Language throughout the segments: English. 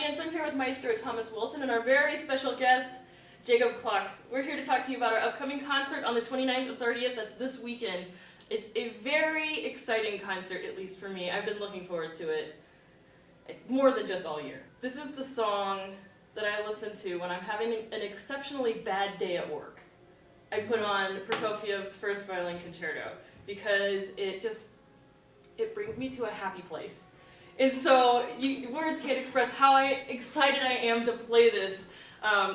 audience. I'm here with Maestro Thomas Wilson and our very special guest, Jacob Klock. We're here to talk to you about our upcoming concert on the 29th and 30th. That's this weekend. It's a very exciting concert, at least for me. I've been looking forward to it more than just all year. This is the song that I listen to when I'm having an exceptionally bad day at work. I put on Prokofiev's First Violin Concerto because it brings me to a happy place. And so words can't express how excited I am to play this.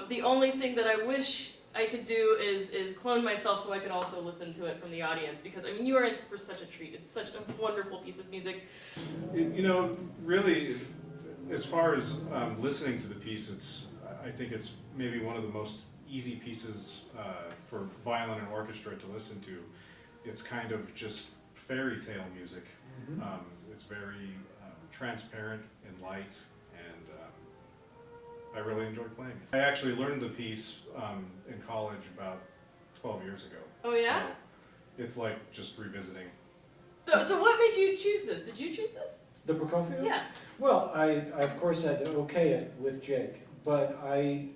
The only thing that I wish I could do is clone myself so I could also listen to it from the audience, because I mean, you are in for such a treat. It's such a wonderful piece of music. You know, really, as far as listening to the piece, I think it's maybe one of the most easy pieces for violin and orchestra to listen to. It's kind of just fairy tale music. Mm-hmm. It's very transparent and light, and I really enjoyed playing it. I actually learned the piece in college about 12 years ago. Oh yeah? So it's like just revisiting. So what made you choose this? Did you choose this? The Prokofiev? Yeah. Well, I of course had to okay it with Jake, but I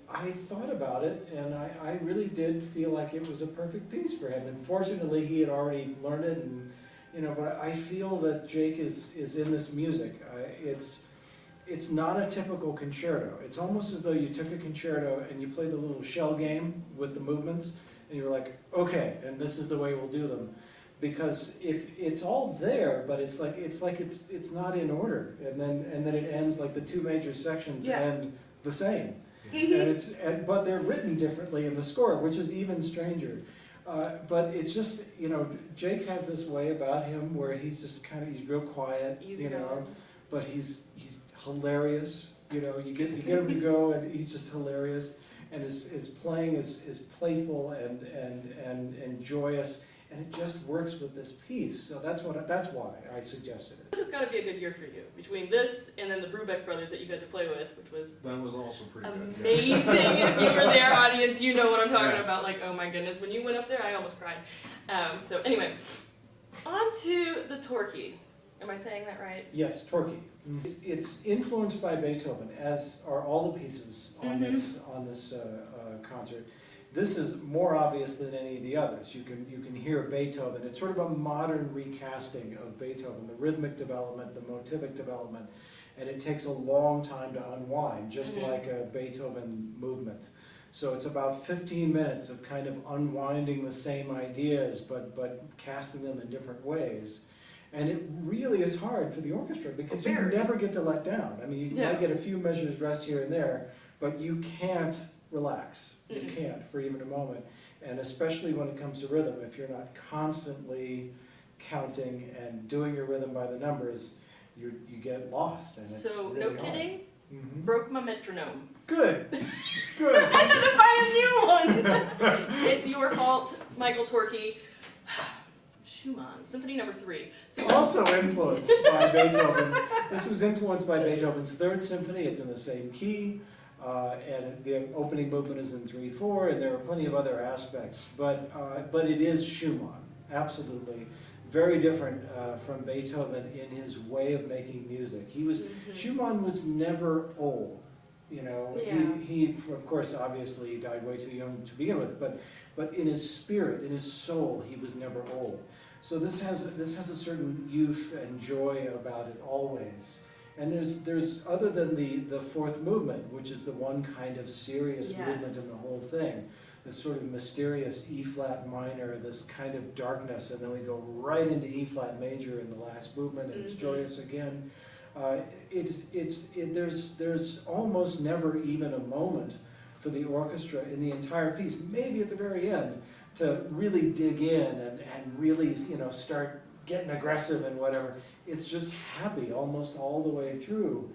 thought about it, and I really did feel like it was a perfect piece for him. And fortunately, he had already learned it, and but I feel that Jake is in this music. It's not a typical concerto. It's almost as though you took a concerto and you played the little shell game with the movements, and you were like, okay, and this is the way we'll do them. Because if it's all there, but it's not in order, and then it ends like the two major sections end the same, and but they're written differently in the score, which is even stranger. But it's just, Jake has this way about him where he's just he's real quiet, but he's hilarious. You get him to go, and he's just hilarious, and his playing is playful and joyous. And it just works with this piece, so that's why I suggested it. This has got to be a good year for you. Between this and then the Brubeck brothers that you got to play with, which was also pretty amazing. Good. Yeah. If you were there, audience, you know what I'm talking about. Like, oh my goodness, when you went up there, I almost cried. So anyway, on to the Torquay. Am I saying that right? Yes, Torquay. It's influenced by Beethoven, as are all the pieces on this concert. This is more obvious than any of the others. You can hear Beethoven. It's sort of a modern recasting of Beethoven, the rhythmic development, the motivic development, and it takes a long time to unwind, just like a Beethoven movement. So it's about 15 minutes of kind of unwinding the same ideas, but casting them in different ways. And it really is hard for the orchestra, because you never get to let down. I mean, you might get a few measures rest here and there, but you can't relax. You can't for even a moment, and especially when it comes to rhythm, if you're not constantly counting and doing your rhythm by the numbers, you get lost. And it's so really no kidding, hard. Broke my metronome. Good, good. I had to buy a new one. It's your fault, Michael Torquay. Schumann, Symphony No. 3. So also influenced by Beethoven. This was influenced by Beethoven's Third Symphony. It's in the same key. And the opening movement is in 3/4, and there are plenty of other aspects. But it is Schumann, absolutely. Very different from Beethoven in his way of making music. Schumann was never old. He of course, obviously died way too young to begin with, but in his spirit, in his soul, he was never old. So this has a certain youth and joy about it always. And there's other than the fourth movement, which is the one kind of serious movement in the whole thing, this sort of mysterious E-flat minor, this kind of darkness, and then we go right into E-flat major in the last movement, and it's joyous again. There's almost never even a moment for the orchestra in the entire piece, maybe at the very end, to really dig in and really start getting aggressive and whatever. It's just happy almost all the way through.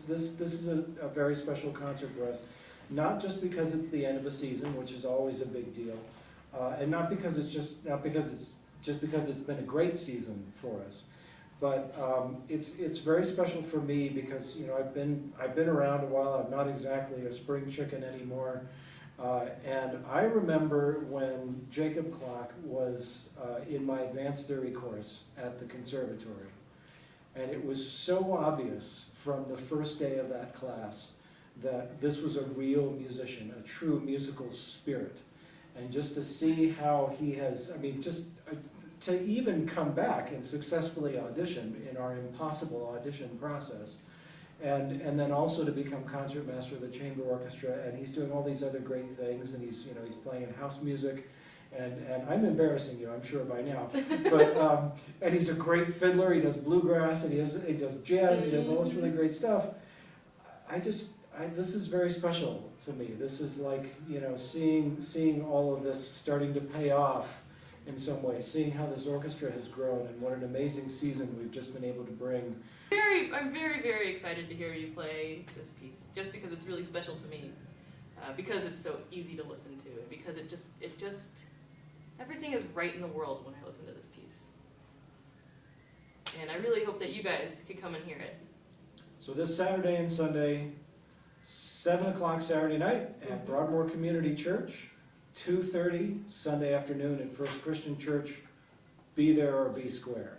This is a very special concert for us, not just because it's the end of a season, which is always a big deal, and not because it's been a great season for us, but it's very special for me because I've been around a while. I'm not exactly a spring chicken anymore. And I remember when Jacob Klock was in my advanced theory course at the conservatory, and it was so obvious from the first day of that class that this was a real musician, a true musical spirit. And just to see how he has, I mean, just to even come back and successfully audition in our impossible audition process, and then also to become concertmaster of the chamber orchestra, and he's doing all these other great things, and he's, you know, he's playing in house music, and I'm embarrassing you, I'm sure by now, but and he's a great fiddler. He does bluegrass, and he does jazz, he does all this really great stuff. This is very special to me. This is like, you know, seeing all of this starting to pay off in some way, seeing how this orchestra has grown, and what an amazing season we've just been able to bring. I'm very, very excited to hear you play this piece, just because it's really special to me, because it's so easy to listen to, and because it just, everything is right in the world when I listen to this piece. And I really hope that you guys can come and hear it. So this Saturday and Sunday, 7 o'clock Saturday night at Broadmoor Community Church, 2:30 Sunday afternoon at First Christian Church. Be there or be square.